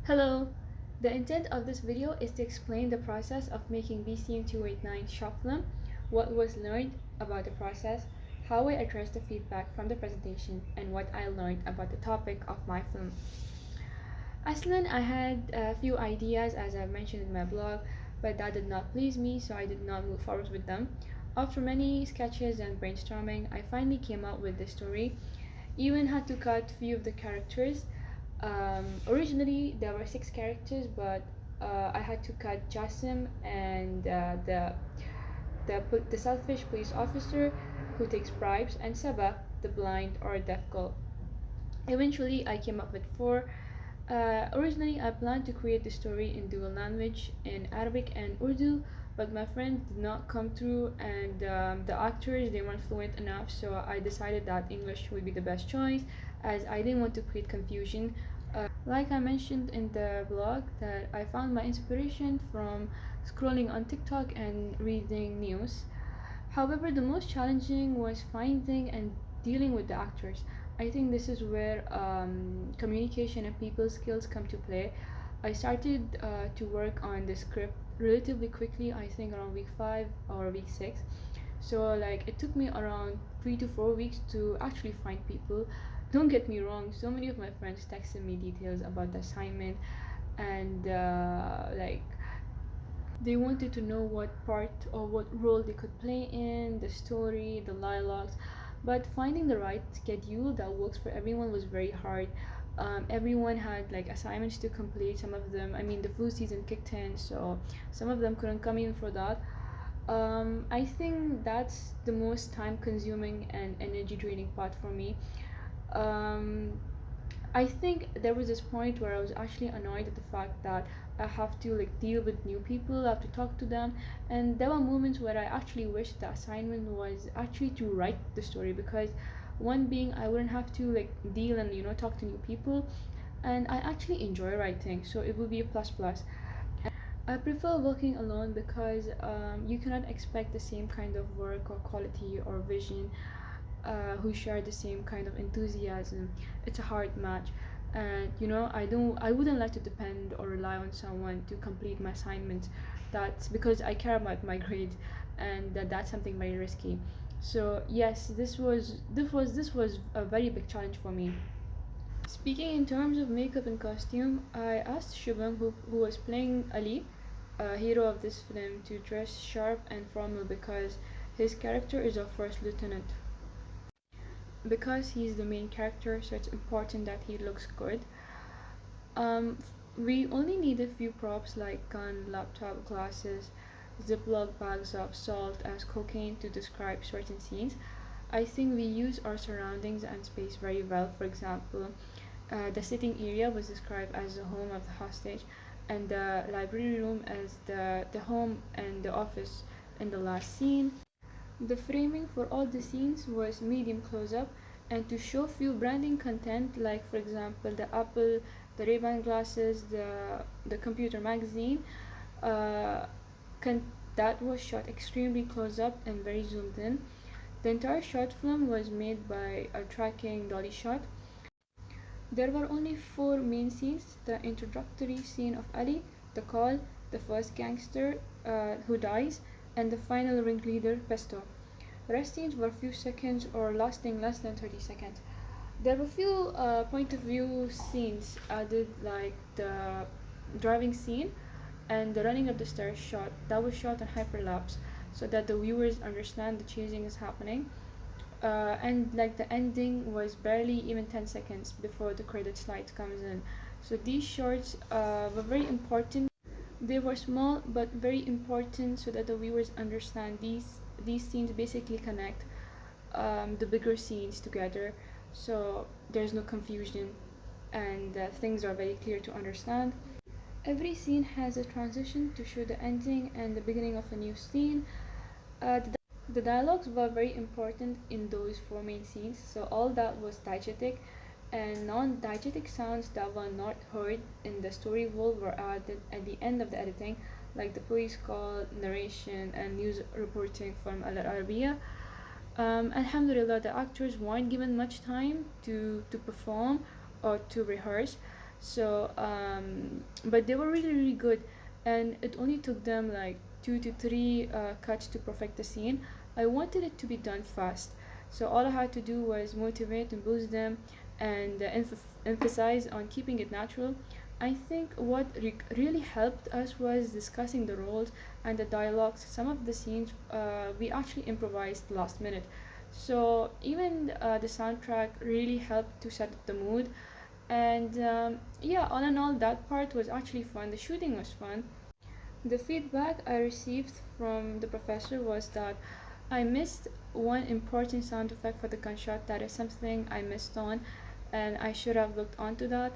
Hello! The intent of this video is to explain the process of making BCM289 short film, what was learned about the process, how I addressed the feedback from the presentation, and what I learned about the topic of my film. Aslan, I had a few ideas as I mentioned in my blog, but that did not please me, so I did not move forward with them. After many sketches and brainstorming, I finally came up with the story. Even had to cut few of the characters. Originally there were 6 characters, but I had to cut Jassim and the selfish police officer who takes bribes, and Saba, the blind or deaf girl. Eventually, I came up with 4. Originally, I planned to create the story in dual language, in Arabic and Urdu, but my friend did not come through, and the actors they weren't fluent enough, so I decided that English would be the best choice, as I didn't want to create confusion. Like I mentioned in the blog, that I found my inspiration from scrolling on TikTok and reading news. However, the most challenging was finding and dealing with the actors. I think this is where communication and people skills come to play. I started to work on the script relatively quickly, I think around week 5 or week 6. So, like, it took me around 3 to 4 weeks to actually find people. Don't get me wrong, so many of my friends texted me details about the assignment, and they wanted to know what part or what role they could play in the story, the dialogues, but finding the right schedule that works for everyone was very hard. Everyone had like assignments to complete. Some of them, I mean, the flu season kicked in, so some of them couldn't come in for that. I think that's the most time consuming and energy draining part for me. um, I think there was this point where I was actually annoyed at the fact that I have to like deal with new people, I have to talk to them, and there were moments where I actually wished the assignment was actually to write the story, because one being I wouldn't have to like deal and talk to new people, and I actually enjoy writing, so it would be a plus plus. I prefer working alone because you cannot expect the same kind of work or quality or vision who share the same kind of enthusiasm. It's a hard match, and I wouldn't like to depend or rely on someone to complete my assignments. That's because I care about my grades, and that's something very risky. So yes, this was a very big challenge for me. Speaking in terms of makeup and costume, I asked Shubham, who was playing Ali, a hero of this film, to dress sharp and formal because his character is a first lieutenant. Because he's the main character, so it's important that he looks good. We only need a few props like gun, laptop, glasses, Ziploc bags of salt as cocaine to describe certain scenes. I think we use our surroundings and space very well. For example, the sitting area was described as the home of the hostage, and the library room as the home and the office in the last scene. The framing for all the scenes was medium close-up, and to show few branding content, like for example the Apple, the Ray-Ban glasses, the computer magazine, uh, that was shot extremely close-up and very zoomed in. The entire short film was made by a tracking dolly shot. There were only 4 main scenes: the introductory scene of Ali, the call, the first gangster who dies, and the final ringleader, Pesto. The rest scenes were few seconds or lasting less than 30 seconds. There were few point of view scenes added, like the driving scene and the running up the stairs shot that was shot on hyperlapse so that the viewers understand the chasing is happening. And like the ending was barely even 10 seconds before the credit slide comes in. So these shorts were very important. They were small but very important so that the viewers understand these scenes basically connect the bigger scenes together, so there's no confusion, and things are very clear to understand. Every scene has a transition to show the ending and the beginning of a new scene. The dialogues were very important in those 4 main scenes, so all that was diegetic, and non-diegetic sounds that were not heard in the story world were added at the end of the editing, like the police call, narration, and news reporting from Al Arabiya. Alhamdulillah, the actors weren't given much time to perform or to rehearse, So but they were really really good, and it only took them like 2 to 3 cuts to perfect the scene. I wanted it to be done fast, so all I had to do was motivate and boost them, and emphasize on keeping it natural. I think what really helped us was discussing the roles and the dialogues. Some of the scenes we actually improvised last minute, so even the soundtrack really helped to set the mood. And yeah, all in all, that part was actually fun. The shooting was fun. The feedback I received from the professor was that I missed one important sound effect for the gunshot. That is something I missed on, and I should have looked onto that.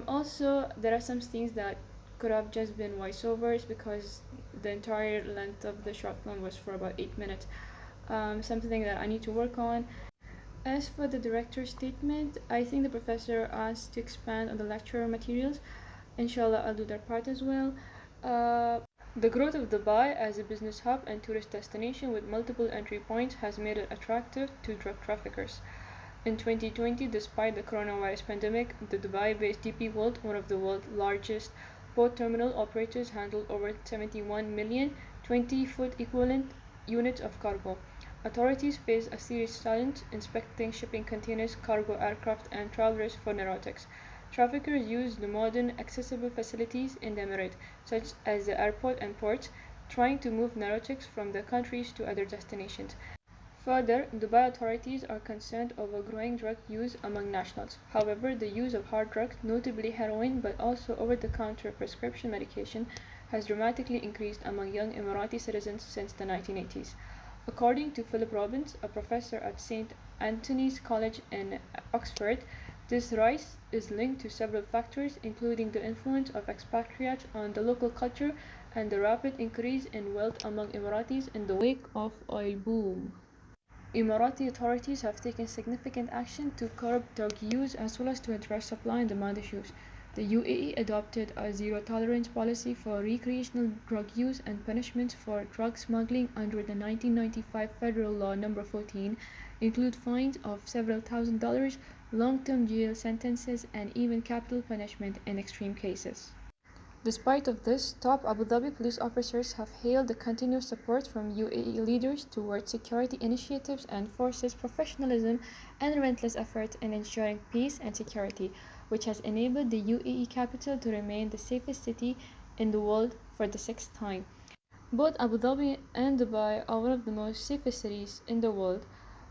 Also, there are some things that could have just been voiceovers because the entire length of the short film was for about 8 minutes. Something that I need to work on. As for the director's statement, I think the professor asked to expand on the lecture materials. Inshallah, I'll do that part as well. Uh, the growth of Dubai as a business hub and tourist destination with multiple entry points has made it attractive to drug traffickers. In 2020, despite the coronavirus pandemic, the Dubai-based DP World, one of the world's largest port terminal operators, handled over 71 million 20-foot equivalent units of cargo. Authorities face a serious challenge inspecting shipping containers, cargo aircraft, and travelers for narcotics. Traffickers use the modern, accessible facilities in the Emirate, such as the airport and ports, trying to move narcotics from the countries to other destinations. Further, Dubai authorities are concerned over growing drug use among nationals. However, the use of hard drugs, notably heroin but also over-the-counter prescription medication, has dramatically increased among young Emirati citizens since the 1980s. According to Philip Robbins, a professor at St. Antony's College in Oxford, this rise is linked to several factors, including the influence of expatriates on the local culture and the rapid increase in wealth among Emiratis in the wake of oil boom. Emirati authorities have taken significant action to curb drug use as well as to address supply and demand issues. The UAE adopted a zero-tolerance policy for recreational drug use, and punishments for drug smuggling under the 1995 Federal Law No. 14 include fines of several thousand dollars, long-term jail sentences, and even capital punishment in extreme cases. Despite of this, top Abu Dhabi police officers have hailed the continuous support from UAE leaders towards security initiatives and forces professionalism and relentless effort in ensuring peace and security, which has enabled the UAE capital to remain the safest city in the world for the sixth time. Both Abu Dhabi and Dubai are one of the most safest cities in the world,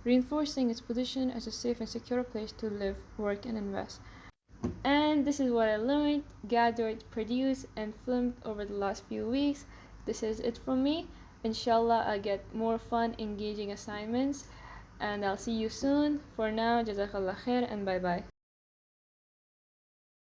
reinforcing its position as a safe and secure place to live, work, and invest. And this is what I learned, gathered, produced, and filmed over the last few weeks. This is it from me. Inshallah, I'll get more fun, engaging assignments, and I'll see you soon. For now, Jazakallah khair and bye bye.